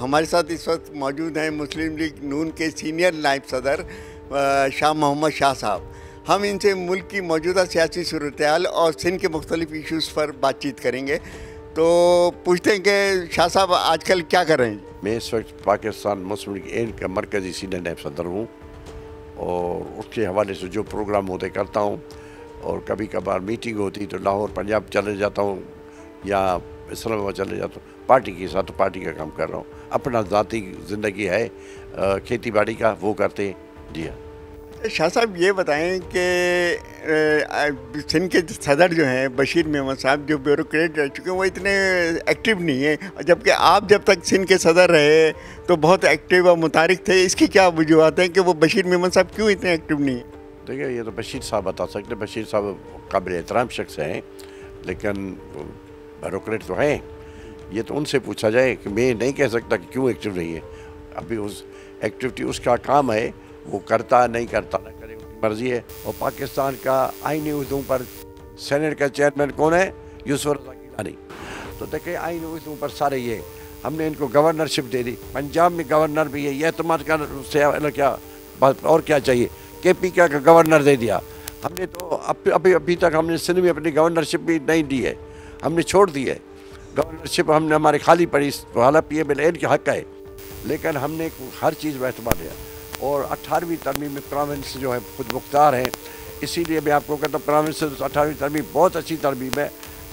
ہمارے ساتھ اس وقت موجود ہیں مسلم لیگ نون کے سینئر نائب صدر شاہ محمد شاہ صاحب. ہم ان سے ملک کی موجودہ سیاسی صورتحال اور سندھ کے مختلف ایشوز پر بات چیت کریں گے. تو پوچھتے ہیں کہ شاہ صاحب آج کل کیا کر رہے ہیں؟ میں اس وقت پاکستان مسلم لیگ این کا مرکزی سینئر نائب صدر ہوں اور اس کے حوالے سے جو پروگرام ہوتے کرتا ہوں, اور کبھی کبھار میٹنگ ہوتی تو لاہور پنجاب چلے جاتا ہوں یا اسلام آباد چلے جاتا ہوں. پارٹی کے ساتھ پارٹی کا کام کر رہا ہوں. اپنا ذاتی زندگی ہے کھیتی باڑی کا, وہ کرتے ہیں. جی ہاں. شاہ صاحب یہ بتائیں کہ سندھ کے صدر جو ہیں بشیر محمد صاحب, جو بیوروکریٹ رہ چکے ہیں, وہ اتنے ایکٹیو نہیں ہیں, جبکہ آپ جب تک سندھ کے صدر رہے تو بہت ایکٹیو اور متحرک تھے. اس کی کیا وجوہات ہیں کہ وہ بشیر محمد صاحب کیوں اتنے ایکٹیو نہیں ہیں؟ دیکھیے, یہ تو بشیر صاحب بتا سکتے. بشیر صاحب قابل احترام شخص ہیں, لیکن بیوروکریٹ تو ہیں. یہ تو ان سے پوچھا جائے کہ میں نہیں کہہ سکتا کہ کیوں ایکٹیو نہیں ہے. ابھی اس ایکٹیویٹی اس کا کام ہے, وہ کرتا نہیں کرتا نہ کرے, اس کی مرضی ہے. اور پاکستان کا آئینی اردو پر سینٹ کا چیئرمین کون ہے؟ یوسف رضا گیلانی. تو دیکھیں آئینی اردو پر سارے یہ ہم نے ان کو گورنرشپ دے دی. پنجاب میں گورنر بھی ہے, یہ اعتماد کا سے کیا اور کیا چاہیے. کے پی کا گورنر دے دیا ہم نے. تو ابھی تک ہم نے سندھ میں اپنی گورنرشپ بھی نہیں دی ہے, ہم نے چھوڑ دی ہے گورنرشپ. ہم نے ہماری خالی پڑی, حالانکہ پی ایم ایل این کے حق ہے, لیکن ہم نے ہر چیز میں اعتماد دیا. اور 18ویں ترمیم میں پروونس جو ہے خود مختار ہیں, اسی لیے میں آپ کو کہتا ہوں پروونس 18ویں ترمیم بہت اچھی ترمیم ہے,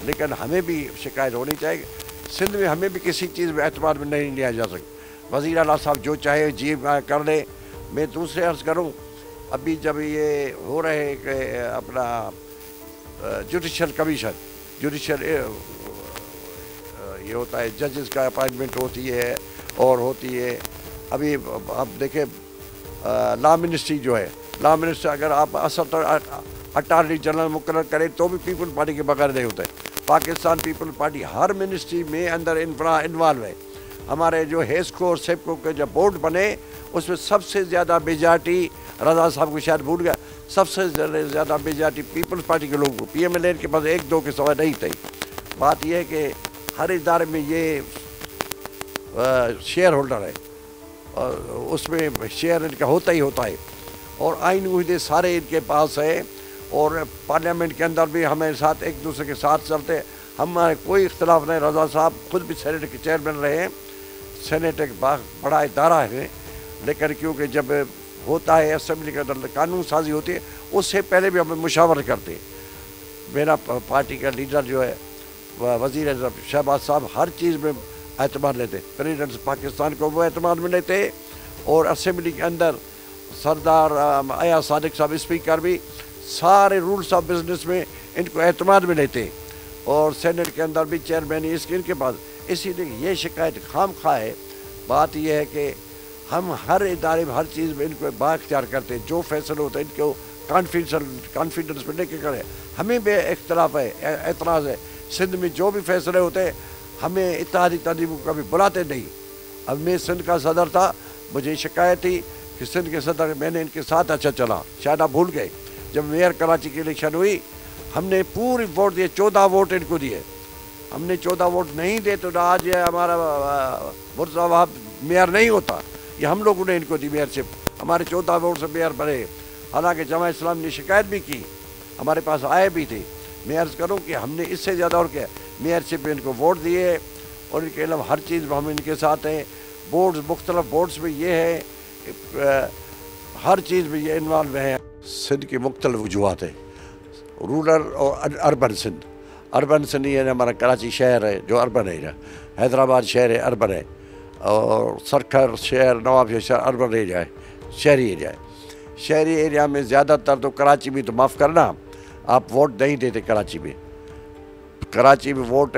لیکن ہمیں بھی شکایت ہونی چاہیے. سندھ میں ہمیں بھی کسی چیز میں اعتماد میں نہیں لیا جا سکتا. وزیر اعلیٰ صاحب جو چاہے جی کر لے. میں دوسرے عرض کروں, ابھی جب یہ ہو رہے کہ اپنا جوڈیشل کمیشن, جوڈیشل یہ ہوتا ہے, ججز کا اپائنٹمنٹ ہوتی ہے اور ہوتی ہے. ابھی آپ دیکھیں لا منسٹری جو ہے, لا منسٹر اگر آپ اصل اٹارنی جنرل مقرر کریں تو بھی پیپل پارٹی کے بغیر نہیں ہوتا ہے. پاکستان پیپل پارٹی ہر منسٹری میں اندر انوالو ہے. ہمارے جو ہیسکو اور سیپکو کے جب بورڈ بنے اس میں سب سے زیادہ میجارٹی, رضا صاحب کو شاید بھول گیا, سب سے زیادہ میجارٹی پیپلز پارٹی کے لوگوں کو, پی ایم ایل این کے پاس 1-2 کے سوا نہیں تھے. بات یہ ہے کہ ہر ادارے میں یہ شیئر ہولڈر ہے, اور اس میں شیئر ان کا ہوتا ہی ہوتا ہے. اور آئین عہدے سارے ان کے پاس ہے, اور پارلیمنٹ کے اندر بھی ہمیں ساتھ ایک دوسرے کے ساتھ چلتے. ہمارے کوئی اختلاف نہیں. رضا صاحب خود بھی سینٹ کے چیئرمین رہے ہیں. سینٹ ایک بڑا ادارہ ہے, لیکن کیونکہ جب ہوتا ہے اسمبلی کے اندر قانون سازی ہوتی ہے, اس سے پہلے بھی ہمیں مشاورت کرتے ہیں. میرا پارٹی کا لیڈر جو ہے وزیر اعظم شہباز صاحب ہر چیز میں اعتماد لیتے. پریزیڈنٹ پاکستان کو وہ اعتماد میں لیتے, اور اسمبلی کے اندر سردار ایاز صادق صاحب اسپیکر بھی سارے رولز آف بزنس میں ان کو اعتماد میں لیتے, اور سینٹ کے اندر بھی چیئرمین اس کے ان کے پاس. اسی لیے یہ شکایت خام خواہ ہے. بات یہ ہے کہ ہم ہر ادارے میں ہر چیز میں ان کو بااختیار کرتے ہیں. جو فیصلے ہوتے ہیں ان کو کانفیڈنس میں لے کے کرے. ہمیں بھی اختلاف ہے, اعتراض ہے. سندھ میں جو بھی فیصلے ہوتے ہیں ہمیں اتحادی تنظیموں کا بھی بلاتے نہیں. اب میں سندھ کا صدر تھا, مجھے شکایت تھی کہ سندھ کے صدر میں نے ان کے ساتھ اچھا چلا. شاید آپ بھول گئے, جب میئر کراچی کی الیکشن ہوئی ہم نے پوری ووٹ دیے, 14 ووٹ ان کو دیے. ہم نے 14 ووٹ نہیں دے تو آج یہ ہمارا مرزا وہاب میئر نہیں ہوتا. یہ ہم لوگوں نے ان کو دی میئرشپ. ہمارے 14 ووٹ سے میئر بنے. حالانکہ جماعت اسلام نے شکایت بھی کی, ہمارے پاس آئے بھی تھے. میں عرض کروں کہ ہم نے اس سے زیادہ اور کیا میئرشپ میں ان کو ووٹ دیے, اور ان کے علاوہ ہر چیز میں ہم ان کے ساتھ ہیں. بورڈز مختلف بورڈز میں یہ ہے, ہر چیز میں یہ انوالو ہیں. سندھ کی مختلف وجوہات ہیں, رورل اور اربن سندھ. اربن سندھ یہ ہمارا کراچی شہر ہے جو اربن ایریا, حیدرآباد شہر ہے اربن ہے, اور سرکھر شہر نواب شہر اربن ایریا ہے, شہری ایریا ہے. شہری ایریا میں زیادہ تر تو کراچی میں, تو معاف کرنا آپ ووٹ نہیں دیتے کراچی میں. کراچی میں ووٹ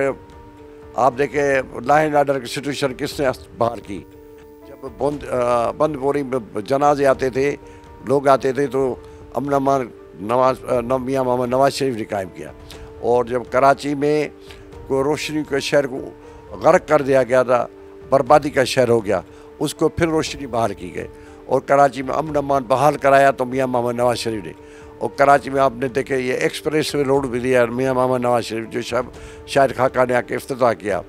آپ دیکھیں لا اینڈ آرڈر کی سچویشن کس نے باہر کی. جب بند پوری میں جنازے آتے تھے, لوگ آتے تھے, تو امن امان میاں محمد نواز شریف نے قائم کیا. اور جب کراچی میں کوئی روشنی کے شہر کو غرق کر دیا گیا تھا, بربادی کا شہر ہو گیا, اس کو پھر روشنی بحال کی گئی, اور کراچی میں امن امان بحال کرایا تو میاں محمد نواز شریف نے. اور کراچی میں آپ نے دیکھے یہ ایکسپریس وے روڈ بھی دیا میاں محمد نواز شریف, جو شاید خاقہ نے آ کے افتتاح کیا.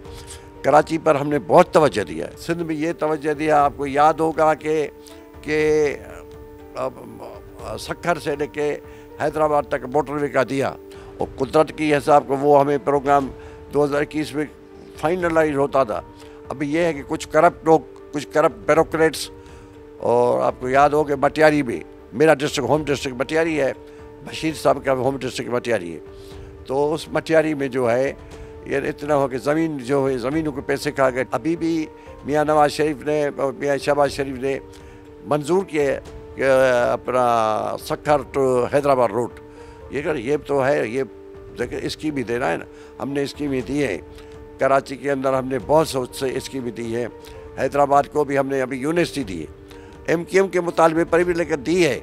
کراچی پر ہم نے بہت توجہ دیا ہے. سندھ میں یہ توجہ دیا, آپ کو یاد ہوگا کہ سکھر سے لے کے حیدرآباد تک موٹر وے کا دیا, اور قدرت کی حساب کو وہ ہمیں پروگرام 2021 میں فائنلائز ہوتا تھا. ابھی یہ ہے کہ کچھ کرپٹ لوگ, کچھ کرپٹ بیوروکریٹس, اور آپ کو یاد ہو کہ مٹیاری میں, میرا ڈسٹرکٹ ہوم ڈسٹرکٹ مٹیاری ہے, بشیر صاحب کا ہوم ڈسٹرکٹ مٹیاری ہے, تو اس مٹیاری میں جو ہے یہ اتنا ہو کہ زمین جو ہے, زمینوں کے پیسے کھا گئے. ابھی بھی میاں نواز شریف نے اور میاں شہباز شریف نے منظور کیے کہ اپنا سکھر ٹو حیدرآباد روٹ, یہ تو ہے, یہ دیکھیں اسکیمیں دینا ہے نا, ہم نے اسکیمیں دی ہیں. کراچی کے اندر ہم نے بہت سے اسکیمیں دی ہیں. حیدرآباد کو بھی ہم نے ابھی یونیورسٹی دی ہے, MQM کے مطالبے پر بھی لے کر دی ہے.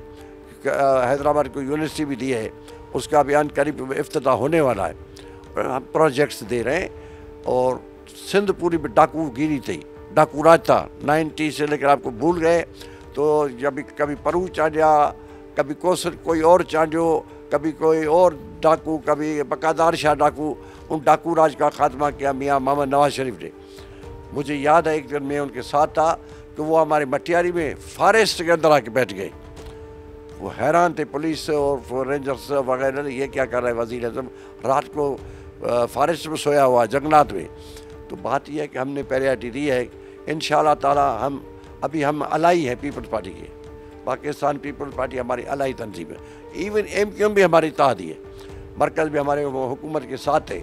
حیدرآباد کو یونیورسٹی بھی دی ہے, اس کا بیان قریب افتتاح ہونے والا ہے. ہم پروجیکٹس دے رہے ہیں. اور سندھ پوری میں ڈاکو گیری تھی, ڈاکو راج تھا 90 سے لے کر آپ کو بھول گئے. تو جب کبھی پرو چانجا, کبھی کوسر کوئی اور چانجو, کبھی کوئی اور ڈاکو, کبھی بقادار شاہ ڈاکو, ان ڈاکو راج کا خاتمہ کیا میاں محمد نواز شریف نے. مجھے یاد ہے ایک دن میں ان کے ساتھ تھا کہ وہ ہمارے مٹیاری میں فارسٹ کے اندر آ کے بیٹھ گئے. وہ حیران تھے, پولیس اور رینجرس وغیرہ, یہ کیا کر رہا ہے وزیر اعظم رات کو فارسٹ میں سویا ہوا جنگلات میں. تو بات یہ ہے کہ ہم نے پریارٹی دی ہے. انشاءاللہ تعالی ہم الائی ہیں پیپلز پارٹی کے, پاکستان پیپلز پارٹی ہماری الائی تنظیم ہے. ایون MQM بھی ہماری اتحاد ہے, مرکز بھی ہمارے حکومت کے ساتھ ہے.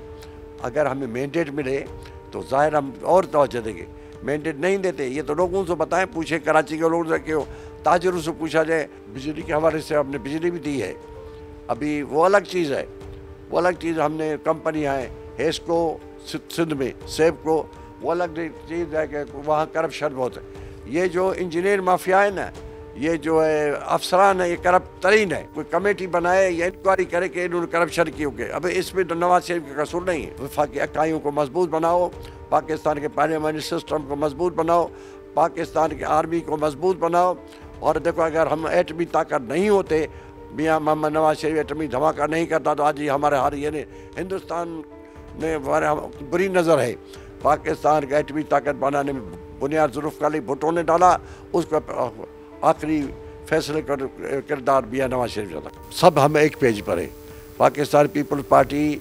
اگر ہمیں مینڈیٹ ملے تو ظاہر ہم اور توجہ دیں گے. مینڈیٹ نہیں دیتے, یہ تو لوگوں سے بتائیں, پوچھیں کراچی کے لوگوں سے, کہ تاجروں سے پوچھا جائے. بجلی کے حوالے سے ہم نے بجلی بھی دی ہے, ابھی وہ الگ چیز ہے. وہ الگ چیز, ہم نے کمپنیاں ہیں ہیسکو سندھ میں, سیب کو, وہ الگ چیز ہے کہ وہاں کرپشن بہت ہے. یہ جو انجینئر مافیا ہے نا, یہ جو ہے افسران ہے, یہ کرپٹ ترین ہے. کوئی کمیٹی بنائے یا انکوائری کرے کہ انہوں نے کرپشن کیوں کہ, اب اس میں تو نواز شریف کا قصور نہیں ہے. وفاقی اکائیوں کو مضبوط بناؤ, پاکستان کے پارلیمانی سسٹم کو مضبوط بناؤ, پاکستان کی آرمی کو مضبوط بناؤ. اور دیکھو, اگر ہم ایٹمی طاقت نہیں ہوتے, میاں محمد نواز شریف ایٹمی دھماکہ نہیں کرتا, تو آج ہی ہمارے یعنی ہندوستان نے بری نظر ہے. پاکستان کا ایٹمی طاقت بنانے میں بنیاد ذوالفقار علی بھٹو نے ڈالا, اس کا آخری فیصلے کا کردار میاں نواز شریف تھا. سب ہم ایک پیج پر ہیں. پاکستان پیپلز پارٹی,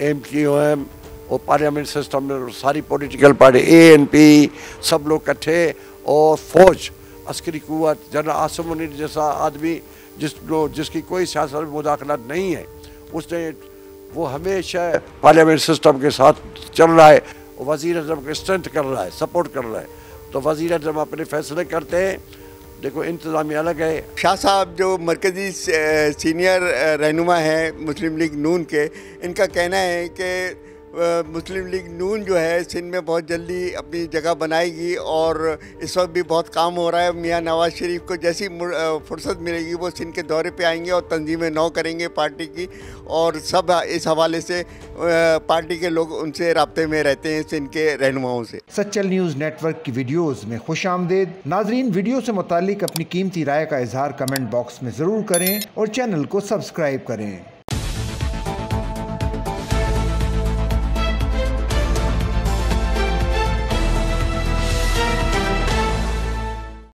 MQM اور پارلیمنٹ سسٹم میں ساری پولیٹیکل پارٹی, ANP, سب لوگ اکٹھے. اور فوج, عسکری قوت, جنرل عاصم منیر جیسا آدمی جس کی کوئی سیاست میں مداخلت نہیں ہے, اس نے وہ ہمیشہ پارلیمنٹ سسٹم کے ساتھ چل رہا ہے. وزیر اعظم کو اسٹرینتھ کر رہا ہے, سپورٹ کر رہا ہے. تو وزیر اعظم اپنے فیصلے کرتے ہیں. دیکھو انتظامیہ الگ ہے. شاہ صاحب جو مرکزی سینئر رہنما ہیں مسلم لیگ نون کے, ان کا کہنا ہے کہ مسلم لیگ نون جو ہے سندھ میں بہت جلدی اپنی جگہ بنائے گی, اور اس وقت بھی بہت کام ہو رہا ہے. میاں نواز شریف کو جیسی فرصت ملے گی وہ سندھ کے دورے پہ آئیں گے اور تنظیمیں نو کریں گے پارٹی کی, اور سب اس حوالے سے پارٹی کے لوگ ان سے رابطے میں رہتے ہیں, سندھ کے رہنماؤں سے. سچل نیوز نیٹ ورک کی ویڈیوز میں خوش آمدید. ناظرین, ویڈیو سے متعلق اپنی قیمتی رائے کا اظہار کمنٹ باکس میں ضرور کریں اور چینل کو سبسکرائب کریں.